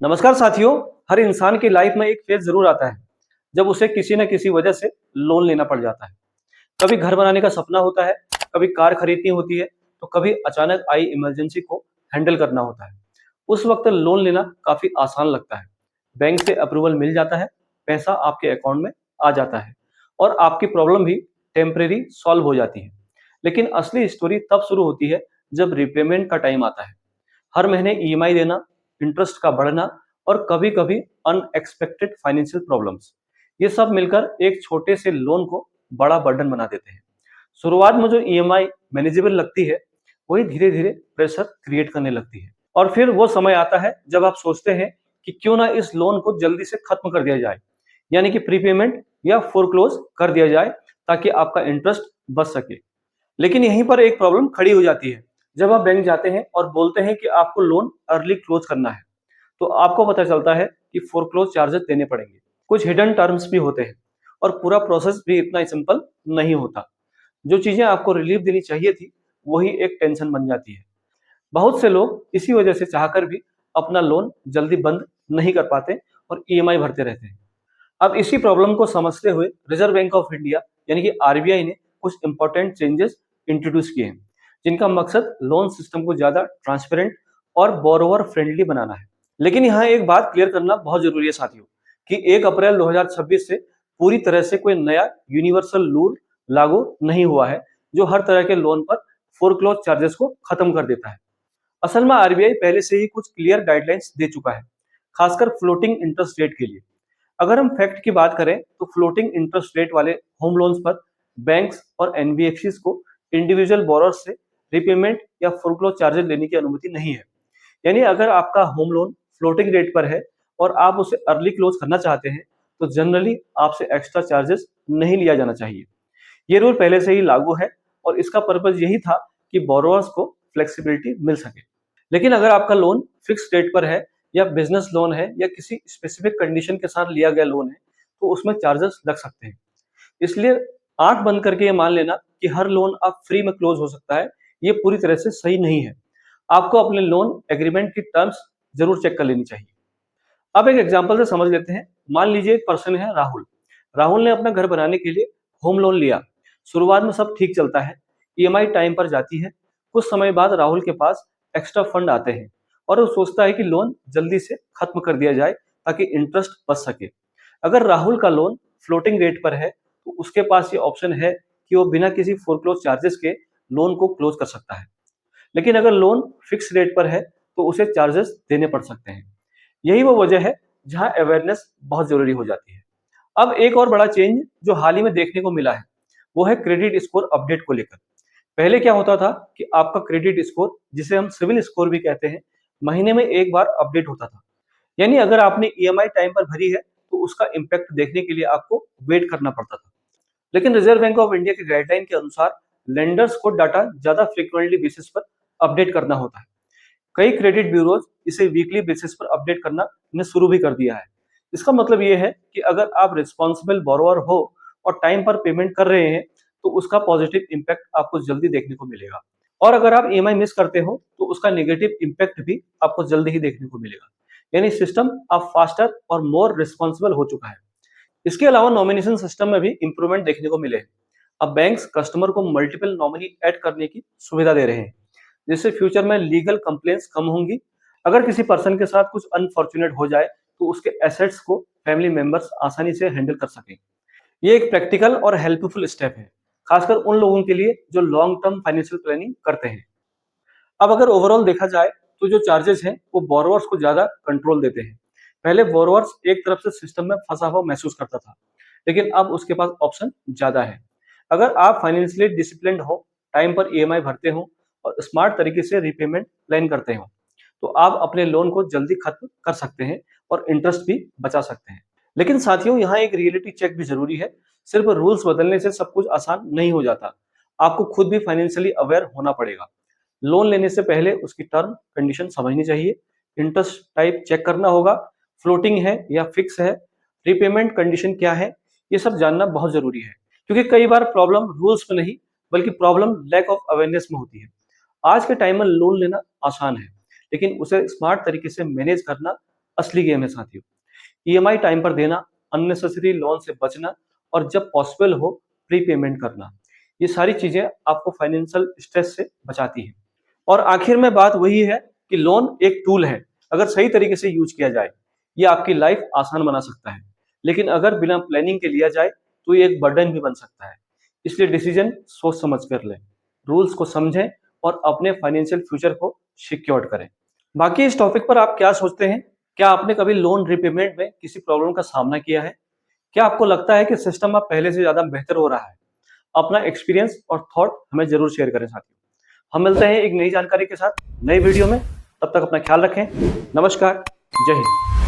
नमस्कार साथियों। हर इंसान की लाइफ में एक फेज जरूर आता है जब उसे किसी न किसी वजह से लोन लेना पड़ जाता है। कभी घर बनाने का सपना होता है, कभी कार खरीदनी होती है, तो कभी अचानक आई इमरजेंसी को हैंडल करना होता है। उस वक्त लोन लेना काफी आसान लगता है। बैंक से अप्रूवल मिल जाता है, पैसा आपके अकाउंट में आ जाता है और आपकी प्रॉब्लम भी टेम्परेरी सॉल्व हो जाती है। लेकिन असली स्टोरी तब शुरू होती है जब रिपेमेंट का टाइम आता है। हर महीने ईएमआई देना, इंटरेस्ट का बढ़ना और कभी-कभी अनएक्सपेक्टेड फाइनेंशियल प्रॉब्लम्स, ये सब मिलकर एक छोटे से लोन को बड़ा बर्डन बना देते हैं। शुरुआत में जो ईएमआई मैनेजेबल लगती है, वही धीरे-धीरे प्रेशर क्रिएट करने लगती है। और फिर वो समय आता है जब आप सोचते हैं कि क्यों ना इस लोन को जल्दी से खत्म कर दिया जाए, यानी कि प्रीपेमेंट या फोरक्लोज कर दिया जाए ताकि आपका इंटरेस्ट बच सके। लेकिन यहीं पर एक प्रॉब्लम खड़ी हो जाती है। जब आप बैंक जाते हैं और बोलते हैं कि आपको लोन अर्ली क्लोज करना है, तो आपको पता चलता है कि फोरक्लोज चार्जेस देने पड़ेंगे। कुछ हिडन टर्म्स भी होते हैं और पूरा प्रोसेस भी इतना ही सिंपल नहीं होता। जो चीजें आपको रिलीफ देनी चाहिए थी, वही एक टेंशन बन जाती है। बहुत से लोग इसी वजह से चाहकर भी अपना लोन जल्दी बंद नहीं कर पाते और ईएमआई भरते रहते हैं। अब इसी प्रॉब्लम को समझते हुए रिजर्व बैंक ऑफ इंडिया यानी कि आरबीआई ने कुछ इंपॉर्टेंट चेंजेस इंट्रोड्यूस किए हैं, जिनका मकसद लोन सिस्टम को ज्यादा ट्रांसपेरेंट और बोरोवर फ्रेंडली बनाना है। लेकिन यहाँ एक बात क्लियर करना बहुत जरूरी है साथियों, कि 1 अप्रैल 2026 से पूरी तरह से कोई नया यूनिवर्सल रूल लागू नहीं हुआ है जो हर तरह के लोन पर फोरक्लोज चार्जेस को खत्म कर देता है। असल में आरबीआई पहले से ही कुछ क्लियर गाइडलाइंस दे चुका है, खासकर फ्लोटिंग इंटरेस्ट रेट के लिए। अगर हम फैक्ट की बात करें तो फ्लोटिंग इंटरेस्ट रेट वाले होम लोन्स पर बैंक्स और एनबीएफसीज को इंडिविजुअल बोरोअर्स से रिपेमेंट या फोरक्लोज चार्जेस लेने की अनुमति नहीं है। यानी अगर आपका होम लोन फ्लोटिंग रेट पर है और आप उसे अर्ली क्लोज करना चाहते हैं, तो जनरली आपसे एक्स्ट्रा चार्जेस नहीं लिया जाना चाहिए। ये रूल पहले से ही लागू है और इसका पर्पज यही था कि बोरोअर्स को फ्लेक्सिबिलिटी मिल सके। लेकिन अगर आपका लोन फिक्स रेट पर है या बिजनेस लोन है या किसी स्पेसिफिक कंडीशन के साथ लिया गया लोन है, तो उसमें चार्जेस लग सकते हैं। इसलिए आंख बंद करके ये मान लेना कि हर लोन अब फ्री में क्लोज हो सकता है, ये पूरी तरह से सही नहीं है। आपको अपने लोन एग्रीमेंट की टर्म्स जरूर चेक कर लेनी चाहिए। अब एक एग्जांपल से समझ लेते हैं। मान लीजिए एक पर्सन है राहुल। राहुल ने अपना घर बनाने के लिए होम लोन लिया। शुरुआत में सब ठीक चलता है, ईएमआई टाइम पर जाती है। कुछ समय बाद राहुल के पास एक्स्ट्रा फंड आते हैं और वो सोचता है कि लोन जल्दी से खत्म कर दिया जाए ताकि इंटरेस्ट बच सके। अगर राहुल का लोन फ्लोटिंग रेट पर है, तो उसके पास ये ऑप्शन है कि वो बिना किसी फोरक्लोज चार्जेस के लोन को क्लोज कर सकता है। लेकिन अगर लोन फिक्स रेट पर है, तो उसे चार्जेस देने पड़ सकते हैं। यही वो वजह है जहां अवेयरनेस बहुत जरूरी हो जाती है। अब एक और बड़ा चेंज जो हाल ही में देखने को मिला है, वो है क्रेडिट स्कोर अपडेट को लेकर। पहले क्या होता था कि आपका क्रेडिट स्कोर, जिसे हम सिविल स्कोर भी कहते हैं, महीने में एक बार अपडेट होता था। यानी अगर आपने ईएमआई टाइम पर भरी है, तो उसका इम्पैक्ट देखने के लिए आपको वेट करना पड़ता था। लेकिन रिजर्व बैंक ऑफ इंडिया के गाइडलाइन के अनुसार लेंडर्स को डाटा ज्यादा फ्रिक्वेंटली बेसिस पर अपडेट करना होता है। कई क्रेडिट ब्यूरोज इसे वीकली बेसिस पर अपडेट करना ने शुरू भी कर दिया है। इसका मतलब ये है कि अगर आप रिस्पॉन्सिबल बोरोअर हो और टाइम पर पेमेंट कर रहे हैं, तो उसका पॉजिटिव इम्पैक्ट आपको जल्दी देखने को मिलेगा। और अगर आप ईएमआई मिस करते हो, तो उसका नेगेटिव इम्पैक्ट भी आपको जल्दी ही देखने को मिलेगा। यानी सिस्टम अब फास्टर और मोर रिस्पॉन्सिबल हो चुका है। इसके अलावा नॉमिनेशन सिस्टम में भी इंप्रूवमेंट देखने को मिले हैं। अब बैंक्स कस्टमर को मल्टीपल नॉमिनी ऐड करने की सुविधा दे रहे हैं, जिससे फ्यूचर में लीगल कंप्लेंट्स कम होंगी। अगर किसी पर्सन के साथ कुछ अनफॉर्चुनेट हो जाए, तो उसके एसेट्स को फैमिली मेंबर्स आसानी से हैंडल कर सकें। ये एक प्रैक्टिकल और हेल्पफुल स्टेप है, खासकर उन लोगों के लिए जो लॉन्ग टर्म फाइनेंशियल प्लानिंग करते हैं। अब अगर ओवरऑल देखा जाए, तो जो चार्जेस हैं वो बोरोवर्स को ज्यादा कंट्रोल देते हैं। पहले बोरोवर्स एक तरफ से सिस्टम में फंसा हुआ महसूस करता था, लेकिन अब उसके पास ऑप्शन ज्यादा है। अगर आप फाइनेंशियली डिसिप्लिन्ड हो, टाइम पर ईएमआई भरते हो और स्मार्ट तरीके से रीपेमेंट प्लान करते हो, तो आप अपने लोन को जल्दी खत्म कर सकते हैं और इंटरेस्ट भी बचा सकते हैं। लेकिन साथियों, यहाँ एक रियलिटी चेक भी जरूरी है। सिर्फ रूल्स बदलने से सब कुछ आसान नहीं हो जाता। आपको खुद भी फाइनेंशियली अवेयर होना पड़ेगा। लोन लेने से पहले उसकी टर्म कंडीशन समझनी चाहिए, इंटरेस्ट टाइप चेक करना होगा, फ्लोटिंग है या फिक्स है, रीपेमेंट कंडीशन क्या है, ये सब जानना बहुत जरूरी है। क्योंकि कई बार प्रॉब्लम रूल्स में नहीं, बल्कि प्रॉब्लम लैक ऑफ अवेयरनेस में होती है। आज के टाइम में लोन लेना आसान है, लेकिन उसे स्मार्ट तरीके से मैनेज करना असली गेम है साथियों। ईएमआई टाइम पर देना, अननेसेसरी लोन से बचना और जब पॉसिबल हो प्री पेमेंट करना, ये सारी चीजें आपको फाइनेंशियल स्ट्रेस से बचाती है। और आखिर में बात वही है कि लोन एक टूल है, अगर सही तरीके से यूज किया जाए ये आपकी लाइफ आसान बना सकता है, लेकिन अगर बिना प्लानिंग के लिया जाए तो ये एक बर्डन भी बन सकता है। इसलिए डिसीजन सोच समझ कर लें, रूल्स को समझें और अपने फाइनेंशियल फ्यूचर को सिक्योर करें। बाकी इस टॉपिक पर आप क्या सोचते हैं? क्या आपने कभी लोन रिपेमेंट में किसी प्रॉब्लम का सामना किया है? क्या आपको लगता है कि सिस्टम अब पहले से ज्यादा बेहतर हो रहा है? अपना एक्सपीरियंस और थॉट हमें जरूर शेयर करें साथियों। हम मिलते हैं एक नई जानकारी के साथ नई वीडियो में। तब तक अपना ख्याल रखें। नमस्कार। जय हिंद।